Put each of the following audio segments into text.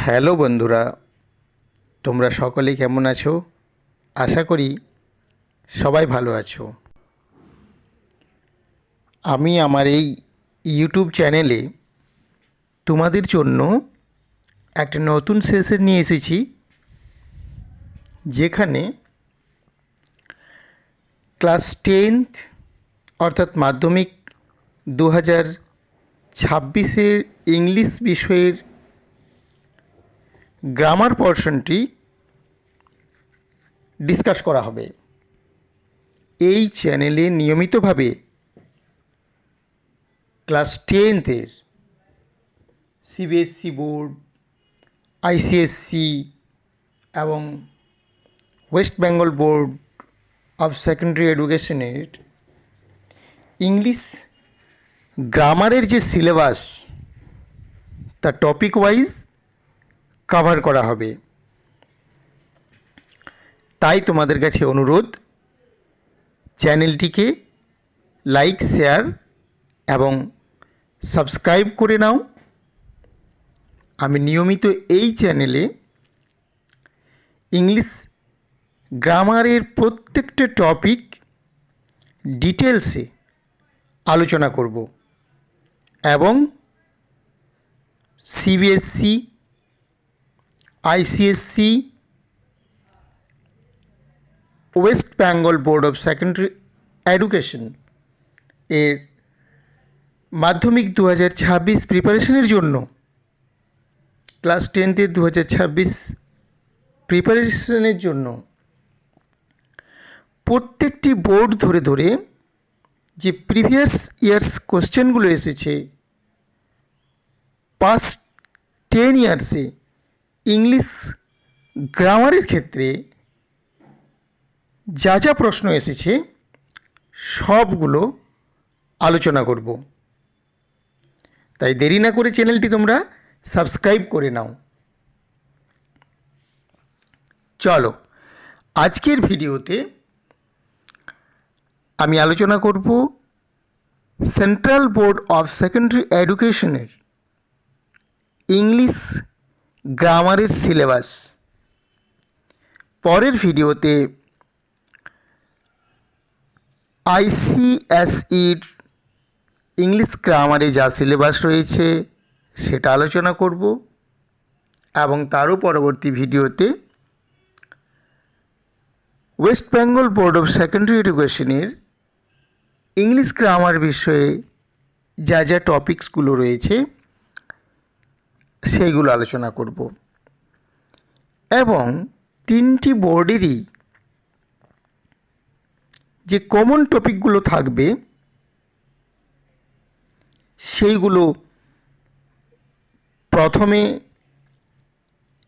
Hello বন্ধুরা, তোমরা সকলেই কেমন আছো? আশা করি সবাই ভালো আছো। আমি আমার এই ইউটিউব চ্যানেলে তোমাদের জন্য একটা নতুন সেশন নিয়ে এসেছি, যেখানে ক্লাস 10th অর্থাৎ মাধ্যমিক 2026-এর ইংলিশ বিষয়ের গ্রামার পোর্শনটি ডিসকাস করা হবে। এই চ্যানেলে নিয়মিতভাবে ক্লাস 10th-এর সিবিএসসি বোর্ড, আইসিএসসি এবং West Bengal board of secondary এডুকেশনের ইংলিশ গ্রামারের যে সিলেবাস, তা টপিক ওয়াইজ কভার করা হবে। তাই তোমাদের কাছে অনুরোধ, চ্যানেলটিকে লাইক, শেয়ার এবং সাবস্ক্রাইব করে নাও। আমি নিয়মিত এই চ্যানেলে ইংলিশ গ্রামারের প্রত্যেকটা টপিক ডিটেলসে আলোচনা করব এবং CBSE, ICSE, West Bengal board of secondary education এর মাধ্যমিক 2026 প্রিপারেশনের জন্য, ক্লাস 10th-এর 2026 প্রিপারেশনের জন্য প্রত্যেকটি বোর্ড ধরে ধরে যে প্রিভিয়াস ইয়ার্স কোশ্চেনগুলো এসেছে, পাস্ট 10 ইয়ার্সে ইংলিশ গ্রামারের ক্ষেত্রে যা যা প্রশ্ন এসেছে সবগুলো আলোচনা করব। তাই দেরি না করে চ্যানেলটি তোমরা সাবস্ক্রাইব করে নাও। চলো, আজকের ভিডিওতে আমি আলোচনা করব সেন্ট্রাল বোর্ড অফ সেকেন্ডারি এডুকেশনের ইংলিশ গ্রামারের সিলেবাস। পরের ভিডিওতে আইসিএসইর ইংলিশ গ্রামারে যা সিলেবাস রয়েছে সেটা আলোচনা করব এবং তারও পরবর্তী ভিডিওতে West Bengal board of secondary এডুকেশনের ইংলিশ গ্রামার বিষয়ে যা যা টপিকসগুলো রয়েছে সেইগুলো আলোচনা করব এবং তিনটি বোর্ডেরই যে কমন টপিকগুলো থাকবে সেইগুলো প্রথমে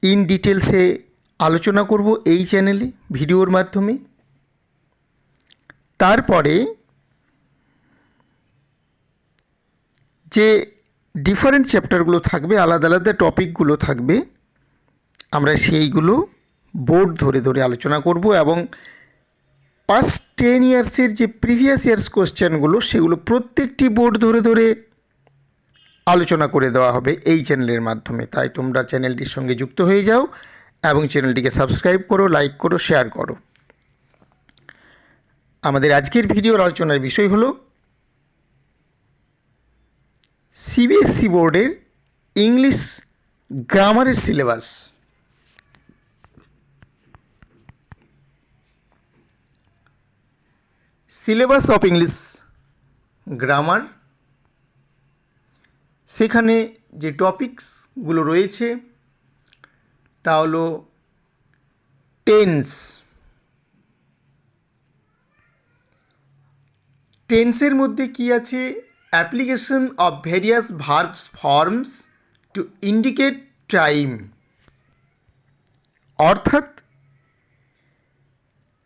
ইন ডিটেলসে আলোচনা করব এই চ্যানেলে ভিডিওর মাধ্যমে। তারপরে যে ডিফারেন্ট চ্যাপ্টারগুলো থাকবে, আলাদা আলাদা টপিকগুলো থাকবে, আমরা সেইগুলো বোর্ড ধরে ধরে আলোচনা করব এবং পাস্ট 10 ইয়ার্সের যে প্রিভিয়াস ইয়ার্স কোশ্চেনগুলো সেগুলো প্রত্যেকটি বোর্ড ধরে ধরে আলোচনা করে দেওয়া হবে এই চ্যানেলের মাধ্যমে। তাই তোমরা চ্যানেলটির সঙ্গে যুক্ত হয়ে যাও এবং চ্যানেলটিকে সাবস্ক্রাইব করো, লাইক করো, শেয়ার করো। আমাদের আজকের ভিডিওর আলোচনার বিষয় হলো সিবিএসসি বোর্ডের ইংলিশ গ্রামারের syllabus. Syllabus of English grammar, সেখানে যে টপিকসগুলো রয়েছে তা হলো টেন্স। টেন্সের মধ্যে কি আছে? Application of various verbs forms to indicate time. অর্থাৎ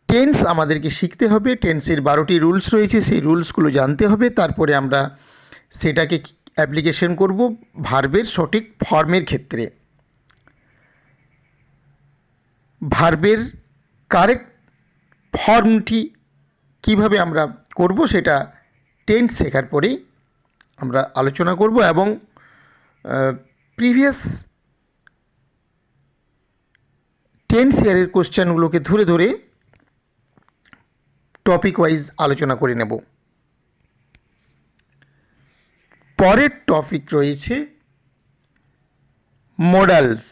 টেন্স আমাদেরকে শিখতে হবে, টেন্সের 12টি রুলস রয়েছে, সেই রুলসগুলো জানতে হবে, তারপরে আমরা সেটাকে অ্যাপ্লিকেশন করব ভার্বের সঠিক ফর্মের ক্ষেত্রে। ভার্বের কারেক্ট ফর্মটি কিভাবে আমরা করব সেটা টেন্স শেখার পরেই আমরা আলোচনা করব এবং প্রিভিয়াস টেন্স ইয়ারের কোশ্চেনগুলোকে ধরে ধরে টপিক ওয়াইজ আলোচনা করে নেব। পরের টপিক রয়েছে modals,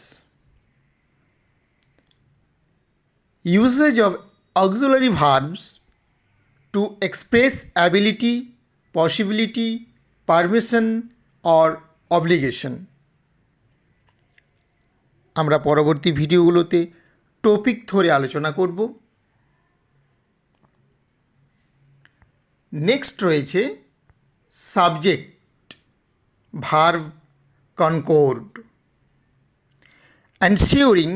usage of auxiliary verbs to express ability, possibility, permission or obligation. আমরা পরবর্তী ভিডিওগুলোতে টপিক ধরে আলোচনা করব। নেক্সট রয়েছে subject verb concord, ensuring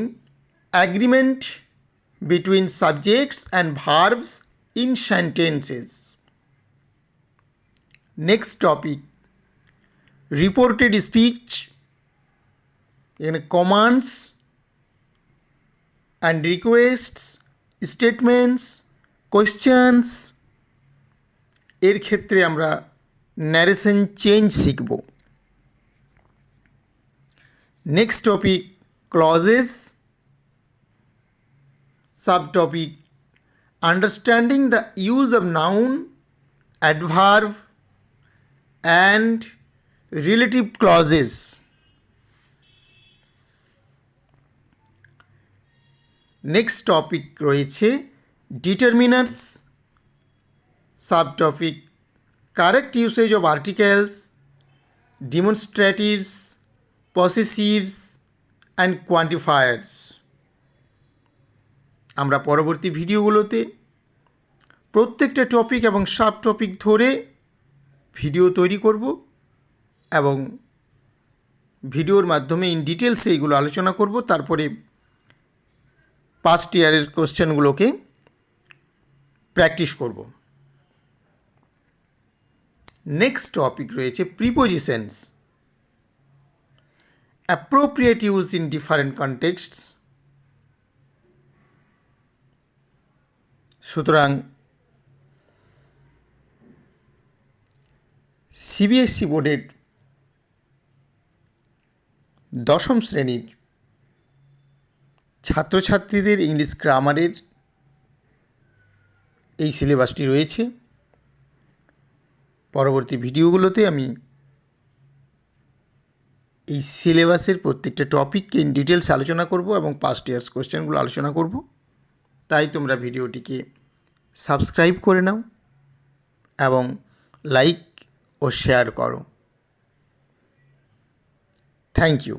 agreement between subjects and verbs in sentences. Next topic, reported speech, commands and requests, statements, questions এর ক্ষেত্রে আমরা ন্যারেশন চেঞ্জ শিখব। Next topic clauses, subtopic understanding the use of noun, adverb and relative clauses. Next topic রয়েছে determiners, subtopic correct usage of articles, demonstratives, possessives and quantifiers। আমরা পরবর্তী ভিডিওগুলোতে প্রত্যেকটা topic এবং সাব টপিক ধরে ভিডিও তৈরি করব এবং ভিডিওর মাধ্যমে ইন ডিটেলস এইগুলো আলোচনা করব। তারপরে পাস্ট ইয়ারের কোশ্চেনগুলোকে প্র্যাকটিস করব। নেক্সট টপিক রয়েছে prepositions, appropriate use in different contexts। সুতরাং সিবিএসসি বোর্ডের দশম শ্রেণীর ছাত্রছাত্রীদের ইংলিশ গ্রামারের এই সিলেবাসটি রয়েছে। পরবর্তী ভিডিওগুলোতে আমি এই সিলেবাসের প্রত্যেকটা টপিককে ইন ডিটেলস আলোচনা করব এবং পাস্ট ইয়ার্স কোশ্চেনগুলো আলোচনা করব। তাই তোমরা ভিডিওটিকে সাবস্ক্রাইব করে নাও এবং লাইক ও শেয়ার করো। Thank you.